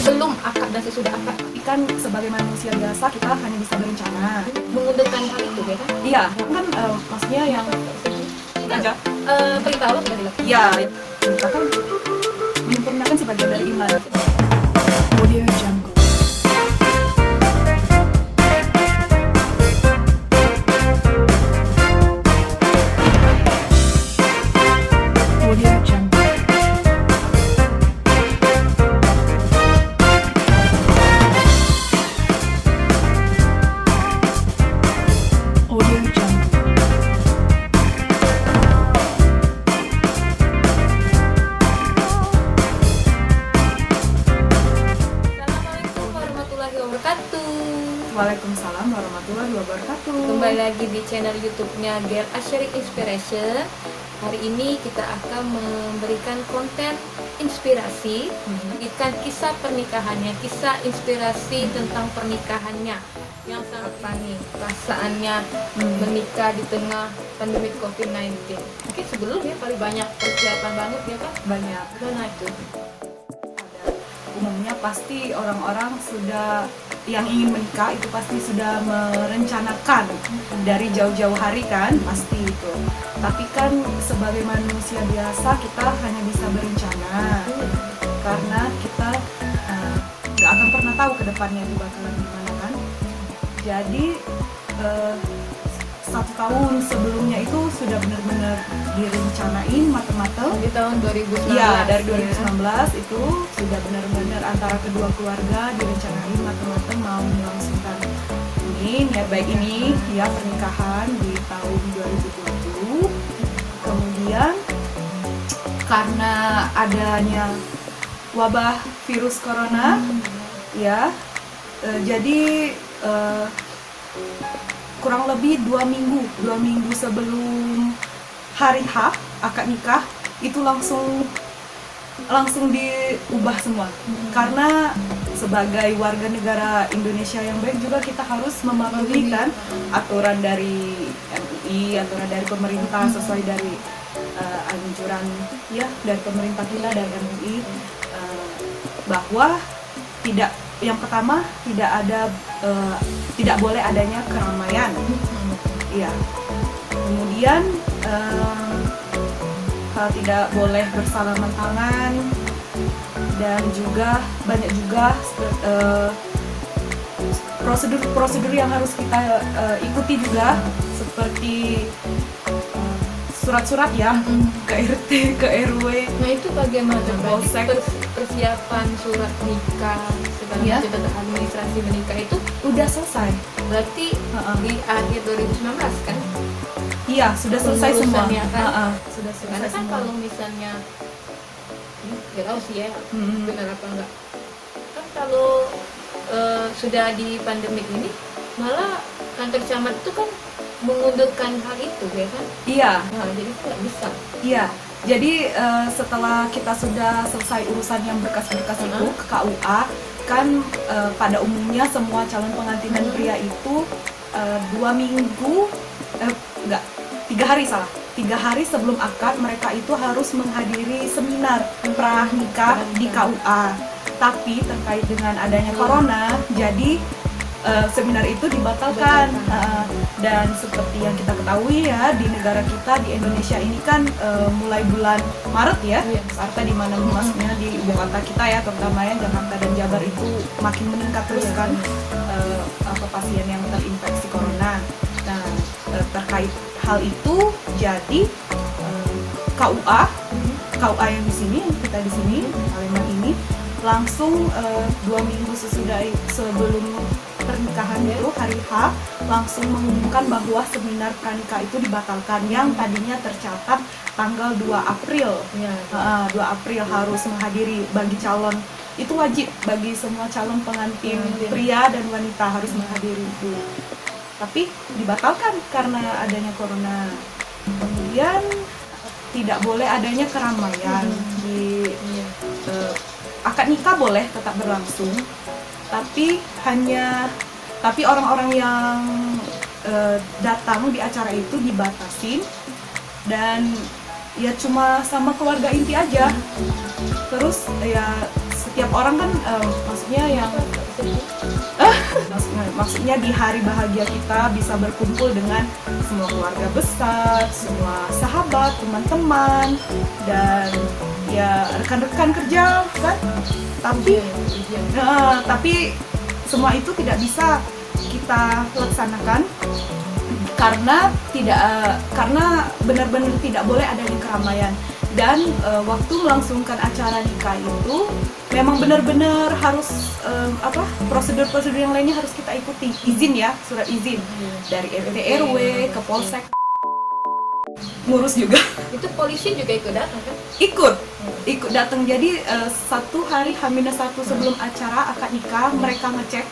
sebelum akad dan sesudah akad. Tapi kan sebagai manusia biasa kita hanya bisa berencana. Mengundurkan hal itu ya kan? Iya, kan maksudnya yang aja. Perintah Allah sudah dilakukan. Iya, kita kan menyempurnakan sebagian dari iman. Audio Jungle. Audio Jungle. Audio Jungle. Assalamualaikum warahmatullahi wabarakatuh. Waalaikumsalam warahmatullahi wabarakatuh. Kembali lagi di channel YouTube-nya Girl Asherik Inspiration. Hari ini kita akan memberikan konten inspirasi, memberikan kisah pernikahannya, kisah inspirasi tentang pernikahannya yang sangat panik, perasaannya menikah di tengah pandemi COVID-19. Mungkin sebelumnya paling banyak persiapan banget ya kan? Banyak. Gimana itu? Umumnya pasti orang-orang sudah yang ingin menikah itu pasti sudah merencanakan dari jauh-jauh hari kan, pasti itu. Tapi kan sebagai manusia biasa kita hanya bisa berencana karena kita nggak akan pernah tahu ke depannya itu bakalan gimana kan. Jadi 1 tahun sebelumnya itu sudah benar-benar direncanain matang-matang. Di tahun 2019. Iya, dari 2019 itu sudah benar-benar antara kedua keluarga direncanain matang-matang mau melangsungkan ini niat baik ini ya pernikahan di tahun 2020. Kemudian karena adanya wabah virus corona ya jadi kurang lebih 2 minggu sebelum hari H akad nikah itu langsung diubah semua. Karena sebagai warga negara Indonesia yang baik juga kita harus mematuhi kan aturan dari MUI, aturan dari pemerintah sesuai dari anjuran ya dari pemerintah kita dan MUI bahwa yang pertama tidak boleh adanya keramaian. Iya. Kemudian tidak boleh bersalaman tangan dan juga banyak juga prosedur yang harus kita ikuti juga seperti surat-surat ya ke RT, ke RW. Nah itu bagaimana Polsek. persiapan surat nikah segala Ya. macam tentang administrasi menikah itu Udah selesai. berarti di akhir 2019 kan? Iya, sudah selesai semua. Pengurusannya kan? Sudah Karena selesai kan semua. kalau misalnya nggak tahu sih ya benar apa enggak kan kalau sudah di pandemik ini malah kantor camat itu kan mengundurkan hal itu ya kan? Iya. Nah, jadi nggak bisa. Iya, jadi setelah kita sudah selesai urusan yang berkas-berkas itu ke KUA, kan pada umumnya semua calon pengantin pria itu 3 hari sebelum akad mereka itu harus menghadiri seminar pranikah di KUA. Tapi terkait dengan adanya corona, jadi seminar itu dibatalkan. Dan seperti yang kita ketahui ya di negara kita di Indonesia ini kan mulai bulan Maret ya, Jakarta di mana maksudnya di ibu kota kita ya terutama ya Jakarta dan Jabar itu makin meningkat terus kan pasien yang terinfeksi corona. Nah terkait hal itu jadi KUA yang di sini kita di sini Palembang ini langsung 2 minggu sebelum pernikahan itu hari H langsung mengumumkan bahwa seminar pranikah itu dibatalkan yang tadinya tercatat tanggal 2 April. 2 April harus menghadiri bagi calon itu wajib bagi semua calon pengantin pria dan wanita harus menghadiri itu. Tapi dibatalkan karena adanya corona. Kemudian tidak boleh adanya keramaian di akad nikah boleh tetap berlangsung, tapi orang-orang yang datang di acara itu dibatasin dan ya cuma sama keluarga inti aja. Terus ya tiap orang kan maksudnya yang maksudnya di hari bahagia kita bisa berkumpul dengan semua keluarga besar, semua sahabat, teman-teman, dan ya rekan-rekan kerja kan. Tapi semua itu tidak bisa kita laksanakan karena benar-benar tidak boleh adanya keramaian. Dan waktu melangsungkan acara nikah itu memang benar-benar harus prosedur-prosedur yang lainnya harus kita ikuti. Izin ya, surat izin dari RT RW ke polsek, ngurus juga. Itu polisi juga ikut datang kan? Ikut datang. Jadi satu hari H-1 sebelum acara akad nikah mereka ngecek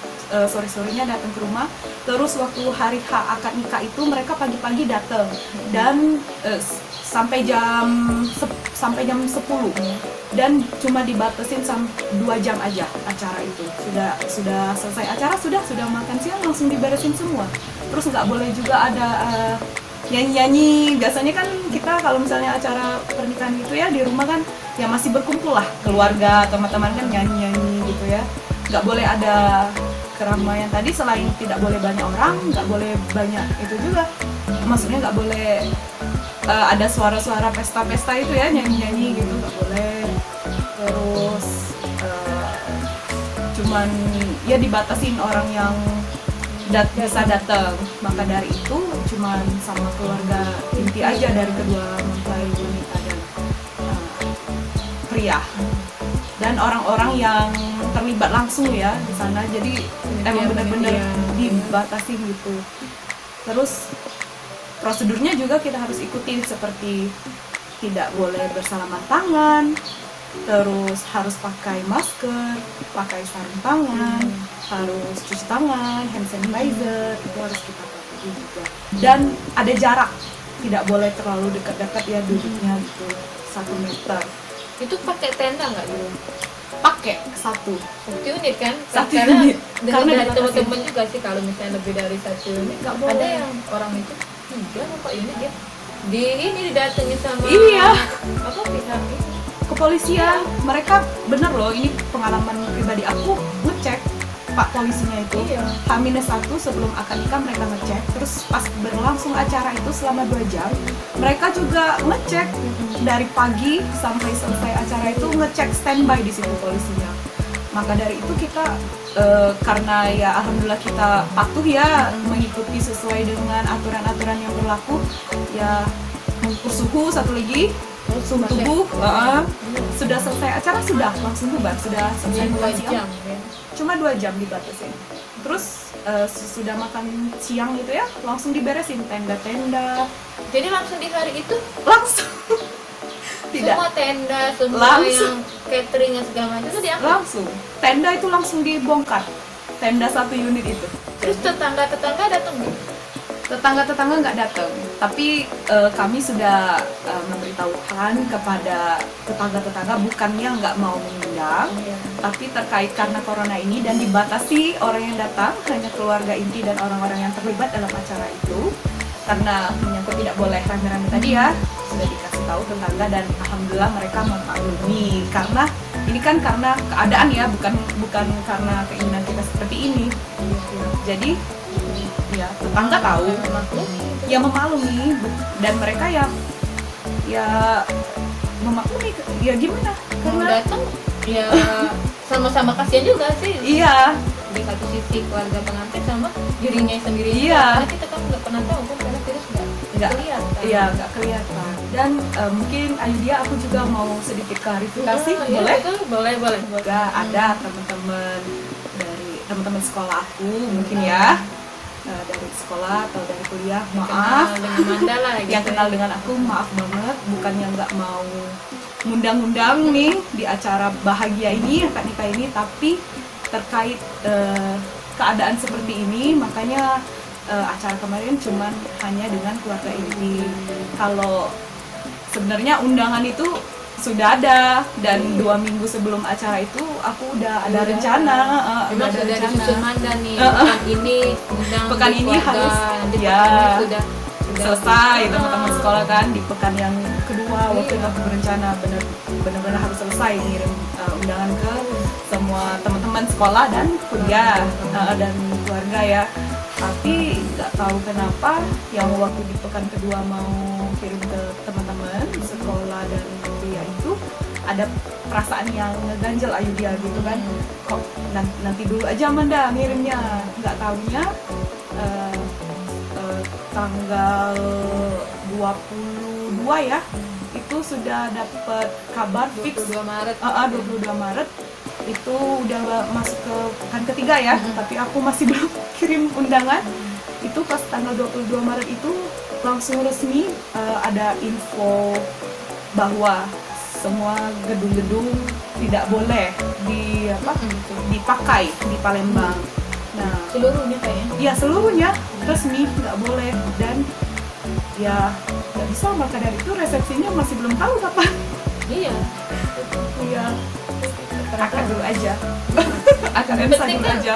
sore-sorenya datang ke rumah. Terus waktu hari H akad nikah itu mereka pagi-pagi datang dan sampai jam 10 dan cuma dibatasin 2 jam aja acara itu. Sudah selesai acara, sudah makan siang langsung diberesin semua. Terus nggak boleh juga ada nyanyi-nyanyi. Biasanya kan kita kalau misalnya acara pernikahan gitu ya di rumah kan ya masih berkumpul lah keluarga, teman-teman kan nyanyi-nyanyi gitu ya. Nggak boleh ada keramaian tadi. Selain tidak boleh banyak orang, nggak boleh banyak itu juga, maksudnya nggak boleh ada suara-suara pesta-pesta itu ya, nyanyi-nyanyi gitu nggak boleh. Terus cuman ya dibatasin orang yang bisa datang. Maka dari itu cuman sama keluarga inti aja dari kedua mempelai wanita dan pria, dan orang-orang yang terlibat langsung ya di sana. Jadi emang benar-benar dibatasin gitu. Terus prosedurnya juga kita harus ikuti seperti tidak boleh bersalaman tangan, terus harus pakai masker, pakai sarung tangan, harus cuci tangan, hand sanitizer, itu harus kita pakai juga. Dan ada jarak, tidak boleh terlalu dekat-dekat ya duduknya gitu, 1 meter. Itu pakai tenda nggak dulu? Pakai satu unit kan? Satu Karena unit. dari Karena teman-teman juga sih kalau misalnya lebih dari 1 unit nggak boleh. Ada yang orang itu 3 apa unit ya? Didatangi sama pihak ini. Kepolisian. Mereka bener loh, ini pengalaman pribadi aku, ngecek Pak polisinya itu H-1 sebelum akad nikah mereka ngecek. Terus pas berlangsung acara itu selama 2 jam mereka juga ngecek dari pagi sampai selesai acara itu, ngecek standby di situ polisinya. Maka dari itu kita karena ya alhamdulillah kita patuh ya, mengikuti sesuai dengan aturan-aturan yang berlaku ya, mengukur suhu, satu lagi suhu tubuh. Sudah selesai acara sudah langsung bubar, sudah selesai makan siang. Cuma 2 jam dibatasin. Terus sudah makan siang gitu ya, langsung diberesin tenda-tenda. Jadi langsung di hari itu Langsung. Tidak. Semua tenda, semua Langsung. yang catering dan segala macam itu diangkat. Langsung. Tenda itu langsung dibongkar. Tenda 1 unit itu. Terus tetangga-tetangga datang nggak? Tetangga-tetangga nggak datang, tapi kami sudah memberitahukan kepada tetangga-tetangga, bukannya nggak mau mengundang, tapi terkait karena corona ini dan dibatasi orang yang datang hanya keluarga inti dan orang-orang yang terlibat dalam acara itu, karena menyangkut tidak boleh rame-rame tadi ya, sudah dikasih tahu tetangga dan alhamdulillah mereka memaklumi. Karena ini kan karena keadaan ya, bukan karena keinginan kita seperti ini. Jadi ya tetangga tahu, ya memaklumi, dan mereka ya memaklumi. Ya gimana? Karena datang ya sama-sama kasihan juga sih. Iya. Di satu sisi keluarga pengantin sama dirinya sendiri. Iya. Karena kita kan nggak pernah tahu kan, karena virus nggak kelihatan. Iya, nggak kelihatan. Dan mungkin Ayudia aku juga mau sedikit klarifikasi, boleh? Betul, boleh. Juga ada teman-teman sekolah aku mungkin ya, dari sekolah atau dari kuliah, maaf Kenal dengan Manda lah gitu. yang kenal dengan aku, maaf banget, bukannya nggak mau ngundang-undang nih di acara bahagia ini, akad nikah ini, tapi terkait keadaan seperti ini, makanya acara kemarin cuman hanya dengan keluarga inti. Kalau sebenarnya undangan itu sudah ada, dan 2 minggu sebelum acara itu aku udah ada rencana. Memang sudah disusun Manda nih, pekan ini undang pekan di ini keluarga, harus di ya pekan ini sudah selesai teman-teman sekolah kan. Di pekan yang kedua waktu itu aku berencana benar-benar harus selesai ngirim undangan ke semua teman-teman sekolah dan kuliah dan keluarga ya. Tapi nggak tahu kenapa yang waktu di pekan kedua mau kirim ke teman-teman sekolah dan kuliah itu ada perasaan yang ngeganjel Ayudhya gitu kan. Kok nanti dulu aja Amanda ngirimnya, nggak tahunya tanggal 22 ya itu sudah dapat kabar fix 22 Maret. 22 Maret itu udah masuk ke pekan ketiga ya. Tapi aku masih belum kirim undangan. Itu pas tanggal 22 Maret itu langsung resmi ada info bahwa semua gedung-gedung tidak boleh dipakai di Palembang. Nah, Seluruhnya kayaknya. ya seluruhnya resmi nggak boleh, dan ya nggak bisa, maka dari itu resepsinya masih belum tahu kapan. Iya. Iya, akad dulu aja. Akad Yang dulu penting kan, aja.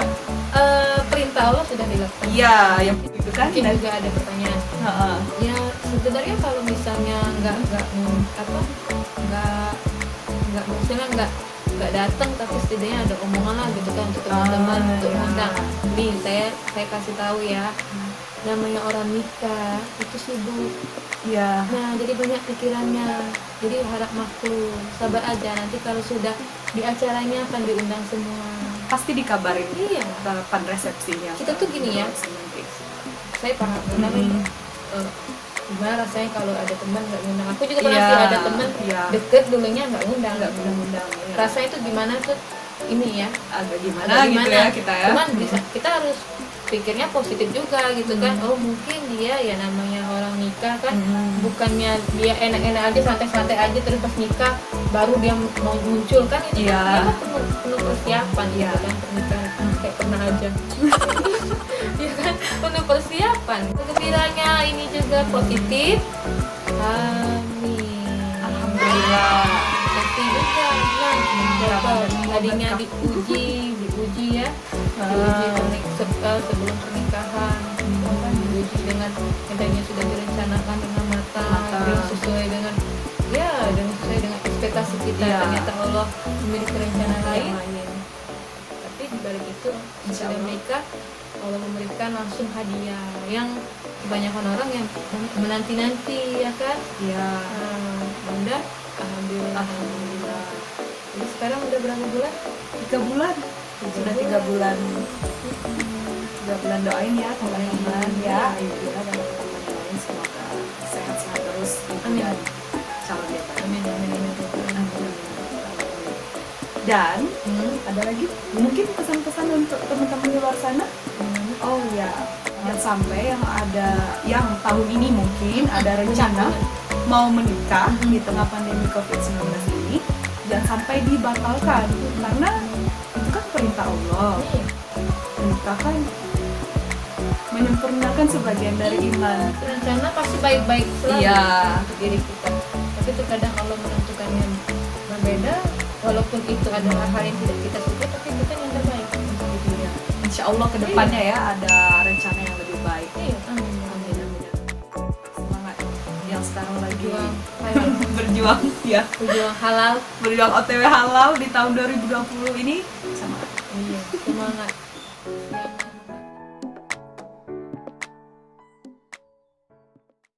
perintah Allah sudah dilakukan. Iya, yang itu kan. Mungkin Dan juga ada pertanyaan. Ya sebenarnya kalau misalnya nggak datang, tapi setidaknya ada omongan lah gitu kan untuk teman-teman untuk undang. Nih saya kasih tahu ya, namanya orang nikah itu sibuk. Iya. Nah jadi banyak pikirannya. Jadi harap maklum, sabar aja, nanti kalau sudah di acaranya akan diundang semua. Pasti dikabarin Iya. kapan resepsinya. Kita tuh gini ya, saya paham namanya gimana rasanya kalau ada teman nggak ngundang. Aku juga pernah Iya, sih ada teman iya. deket dulunya nggak ngundang. Undang-undang ya. Rasanya tuh gimana tuh ini ya, agak gimana, agak gitu ya kita ya. Cuman kita harus pikirnya positif juga gitu kan. Oh mungkin dia ya namanya orang nikah kan, bukannya dia enak-enak aja santai-santai aja terus pas nikah baru dia mau muncul kan, itu Iya. kan dia penuh persiapan Iya. gitu kan pernikahan kayak pernah aja. Ya kan penuh persiapan. Gembiranya ini juga positif. Amin. Alhamdulillah. Pasti juga nah, tadinya diuji ya, diuji sebelum pernikahan, diuji dengan yang sudah direncanakan dengan matang, sesuai dengan sesuai dengan ekspektasi kita. Iya. Ternyata Allah memiliki rencana lain. Tapi di balik itu sudah menikah, Allah memberikan langsung hadiah yang kebanyakan orang yang menanti-nanti ya kan. Iya. Bunda, alhamdulillah. Jadi sekarang udah berapa bulan? 3 bulan. Sudah 3 bulan. 3 bulan doain ya teman-teman ya. Ayudhya dan teman-teman lain semoga sehat-sehat terus. Amin. Dan calon dia. Amin. Dan ada lagi mungkin pesan-pesan untuk teman-teman di luar sana. Oh ya, jangan sampai yang tahun ini mungkin ada rencana mau menikah di tengah pandemi COVID-19 ini, jangan sampai dibatalkan karena itu kan perintah Allah. Menikah kan menyempurnakan sebagian dari iman. Rencana pasti baik-baik selalu Iya. untuk diri kita. Tapi terkadang Allah menentukan yang berbeda, walaupun itu adalah hal yang tidak kita suka, tapi kita yang terbaik untuk diri kita. Insya Allah kedepannya ya ada rencana yang lebih baik. Iya, amin. Semangat yang sekarang lagi Berjuang halal, berjuang ya, berjuang halal. berjuang OTW halal di tahun 2020 ini, semangat. Iya, semangat.